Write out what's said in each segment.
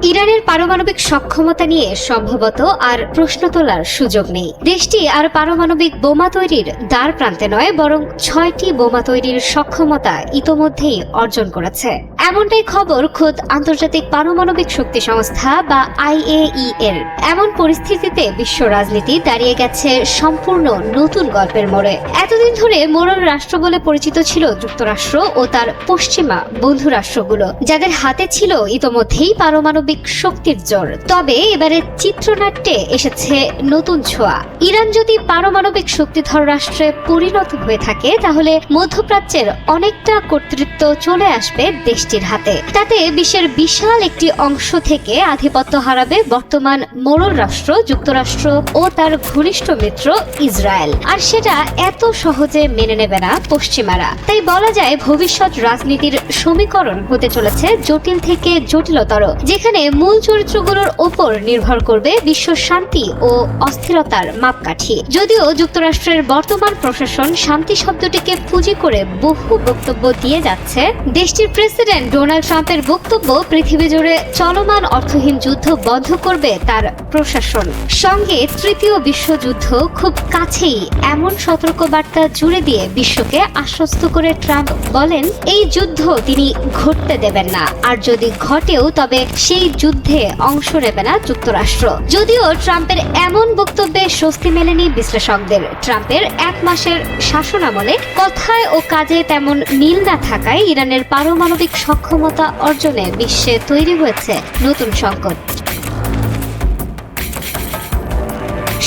ইরানের পারমাণবিক সক্ষমতা নিয়ে সম্ভবত আর প্রশ্ন তোলার সুযোগ নেই। দেশটি আর পারমাণবিক বোমা তৈরির দ্বার প্রান্তে নয়, বরং 6টি বোমা তৈরির সক্ষমতা ইতোমধ্যেই অর্জন করেছে। এমনটাই খবর খোদ আন্তর্জাতিক পারমাণবিক শক্তি সংস্থা বা IAEA এর। এমন পরিস্থিতিতে বিশ্ব রাজনীতি দাঁড়িয়ে গেছে সম্পূর্ণ নতুন গল্পের মোড়ে। এতদিন ধরে মোড়ল রাষ্ট্র বলে পরিচিত ছিল যুক্তরাষ্ট্র ও তার পশ্চিমা বন্ধু রাষ্ট্রগুলো, যাদের হাতে ছিল ইতোমধ্যেই পারমাণবিক শক্তির জোর। তবে এবারে চিত্রনাট্যে এসেছে নতুন ছোঁয়া। ইরান যদি পারমাণবিক শক্তিধর রাষ্ট্রে পরিণত হয়ে থাকে, তাহলে মধ্যপ্রাচ্যের অনেকটা কর্তৃত্ব চলে আসবে দেশটির হাতে। তাতে বিশ্বের বিশাল একটি অংশ থেকে আধিপত্য হারাবে বর্তমান মোড়ল রাষ্ট্র যুক্তরাষ্ট্র ও তার ঘনিষ্ঠ মিত্র ইসরায়েল। আর সেটা এত সহজে মেনে নেবে না পশ্চিমারা। তাই বলা যায় ভবিষ্যৎ রাজনীতির সমীকরণ হতে চলেছে জটিল থেকে জটিলতর, যেখানে মূল চরিত্রগুলোর ওপর নির্ভর করবে বিশ্ব শান্তি ও অস্থিরতার মাপকাঠি। যদিও যুক্তরাষ্ট্রের বর্তমান প্রশাসন শান্তি শব্দটিকে পুঁজি করে বহু বক্তব্য দিয়ে যাচ্ছে, দেশটির প্রেসিডেন্ট ডোনাল্ড ট্রাম্পের বক্তব্য পৃথিবী জুড়ে চলমান অর্থহীন যুদ্ধ বন্ধ করবে তার প্রশাসন। সঙ্গে তৃতীয় বিশ্বযুদ্ধ খুব কাছেই, এমন সতর্কবার্তা জুড়ে দিয়ে বিশ্বকে আশ্বস্ত করে ট্রাম্প বলেন এই যুদ্ধ তিনি ঘটতে দেবেন না, আর যদি ঘটেও তবে সেই যুদ্ধে অংশ নেবে না যুক্তরাষ্ট্র। যদিও ট্রাম্পের এমন বক্তব্যে স্বস্তি মেলেনি বিশ্লেষকদের। ট্রাম্পের 1 মাসের শাসনামলে কথায় ও কাজে তেমন মিল না থাকায় ইরানের পারমাণবিক সক্ষমতা অর্জনে বিশ্বে তৈরি হয়েছে নতুন সংকট।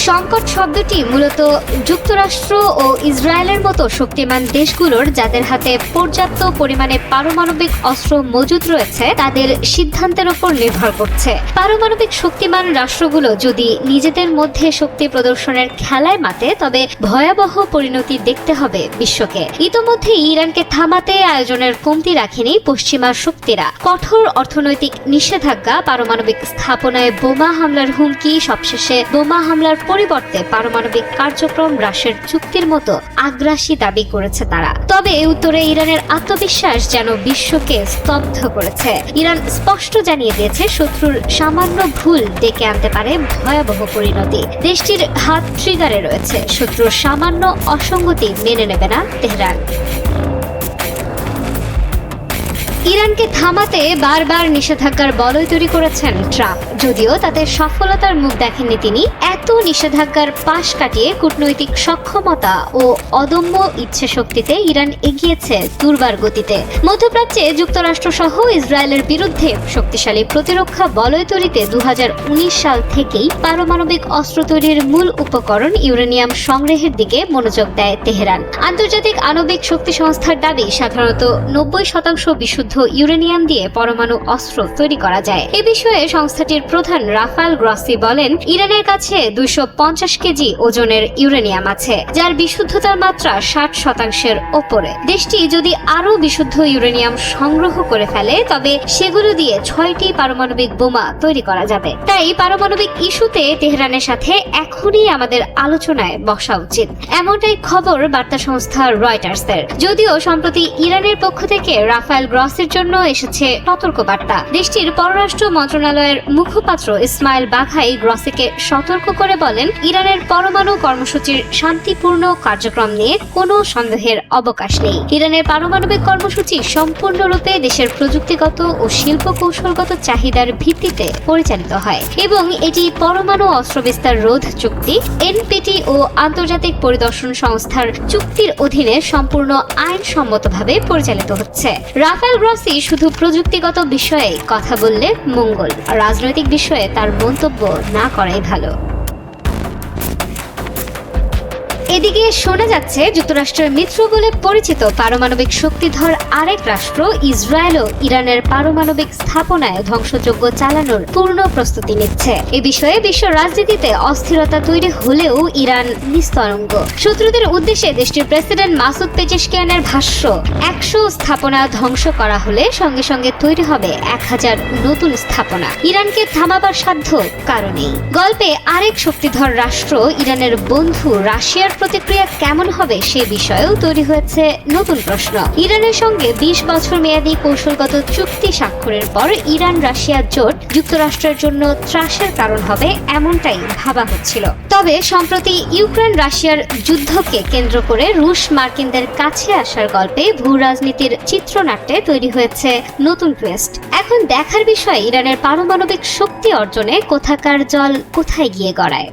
সংকট শব্দটি মূলত যুক্তরাষ্ট্র ও ইসরায়েলের মতো শক্তিমান দেশগুলোর, যাদের হাতে পর্যাপ্ত পরিমাণে পারমাণবিক অস্ত্র মজুদ রয়েছে, তাদের সিদ্ধান্তের উপর নির্ভর করছে। পারমাণবিক শক্তিমান রাষ্ট্রগুলো যদি নিজেদের মধ্যে শক্তি প্রদর্শনের খেলায় মাতে, তবে ভয়াবহ পরিণতি দেখতে হবে বিশ্বকে। ইতোমধ্যে ইরানকে থামাতে আয়োজনের কমতি রাখেনি পশ্চিমা শক্তিরা। কঠোর অর্থনৈতিক নিষেধাজ্ঞা, পারমাণবিক স্থাপনায় বোমা হামলার হুমকি, সবশেষে বোমা হামলার পরিবর্তে পারমাণবিক কার্যক্রম হ্রাসের চুক্তির মতো আগ্রাসী দাবি করেছে তারা। তবে উত্তরে ইরানের আত্মবিশ্বাস যেন বিশ্বকে স্তব্ধ করেছে। ইরান স্পষ্ট জানিয়ে দিয়েছে শত্রুর সামান্য ভুল ডেকে আনতে পারে ভয়াবহ পরিণতি। দেশটির হাত ট্রিগারে রয়েছে, শত্রুর সামান্য অসঙ্গতি মেনে নেবে না তেহরান। ইরানকে থামাতে বারবার নিষেধাজ্ঞার বলয় তৈরি করেছেন ট্রাম্প, যদিও তাতে সফলতার মুখ দেখেননি তিনি। এত নিষেধাজ্ঞার পাশ কাটিয়ে কূটনৈতিক সক্ষমতা ও অদম্য ইচ্ছে শক্তিতে ইরান এগিয়েছে দুর্বার গতিতে। মধ্যপ্রাচ্যে যুক্তরাষ্ট্র সহ ইসরায়েলের বিরুদ্ধে শক্তিশালী প্রতিরক্ষা বলয় তৈরিতে 2019 সাল থেকেই পারমাণবিক অস্ত্র তৈরির মূল উপকরণ ইউরেনিয়াম সংগ্রহের দিকে মনোযোগ দেয় তেহরান। আন্তর্জাতিক আণবিক শক্তি সংস্থার দাবি, সাধারণত 90% বিশুদ্ধ ইউরেনিয়াম দিয়ে পরমাণু অস্ত্র তৈরি করা যায়। এ বিষয়ে সংস্থাটির প্রধান রাফায়েল গ্রসি বলেন, ইরানের কাছে 250 কেজি ওজনের ইউরেনিয়াম আছে, যার বিশুদ্ধতার মাত্রা 60% ওপরে। দেশটি যদি আরো বিশুদ্ধ ইউরেনিয়াম সংগ্রহ করে ফেলে, তবে সেগুলো দিয়ে 6টি পারমাণবিক বোমা তৈরি করা যাবে। তাই পারমাণবিক ইস্যুতে তেহরানের সাথে এখনই আমাদের আলোচনায় বসা উচিত, এমনটাই খবর বার্তা সংস্থা রয়টার্সের। যদিও সম্প্রতি ইরানের পক্ষ থেকে রাফায়েল গ্রসির জন্য এসেছে সতর্কবার্তা। দেশটির পররাষ্ট্র মন্ত্রণালয়ের মুখপাত্র ইসমাইল বাঘাই গ্রসিকে সতর্ক করে বলেন, ইরানের পরমাণু কর্মসূচির শান্তিপূর্ণ কার্যক্রম নিয়ে কোনো সন্দেহের অবকাশ নেই। ইরানের পারমাণবিক কর্মসূচি সম্পূর্ণরূপে দেশের প্রযুক্তিগত ও শিল্প কৌশলগত চাহিদার ভিত্তিতে পরিচালিত হয় এবং এটি পরমাণু অস্ত্র বিস্তার রোধ চুক্তি, NPT ও আন্তর্জাতিক পরিদর্শন সংস্থার চুক্তির অধীনে সম্পূর্ণ আইনসম্মতভাবে পরিচালিত হচ্ছে। রাফায়েল গ্রসি শুধু প্রযুক্তিগত বিষয়ে কথা বললে মঙ্গল, রাজনৈতিক বিষয়ে তার মন্তব্য না করাই ভালো। এদিকে শোনা যাচ্ছে যুক্তরাষ্ট্রের মিত্র বলে পরিচিত পারমাণবিক শক্তিধর আরেক রাষ্ট্র ইসরায়েলও ইরানের পারমাণবিক স্থাপনায় ধ্বংসযজ্ঞ চালানোর পূর্ণ প্রস্তুতি নিচ্ছে। এ বিষয়ে বিশ্ব রাজনীতিতে অস্থিরতা তৈরি হলেও ইরান নিস্তরঙ্গ। শত্রুদের উদ্দেশ্যে দেশটির প্রেসিডেন্ট মাসুদ পেজেশকিয়ানের ভাষ্য, 100 স্থাপনা ধ্বংস করা হলে সঙ্গে সঙ্গে তৈরি হবে 1000 নতুন স্থাপনা। ইরানকে থামাবার সাধ্য কারণেই। গল্পে আরেক শক্তিধর রাষ্ট্র ইরানের বন্ধু রাশিয়ার প্রতিক্রিয়া কেমন হবে সে বিষয়েও তৈরি হয়েছে নতুন প্রশ্ন। ইরানের সঙ্গে 20 বছর মেয়াদী কৌশলগত চুক্তি স্বাক্ষরের পর ইরান রাশিয়া জোট যুক্তরাষ্ট্রের জন্য ত্রাসের কারণ হবে এমনটাই ভাবা হচ্ছিল। তবে সম্প্রতি ইউক্রেন রাশিয়ার যুদ্ধকে কেন্দ্র করে রুশ মার্কিনদের কাছে আসার গল্পে ভূ রাজনীতির চিত্রনাট্যে তৈরি হয়েছে নতুন টুইস্ট। এখন দেখার বিষয় ইরানের পারমাণবিক শক্তি অর্জনে কোথাকার জল কোথায় গিয়ে গড়ায়।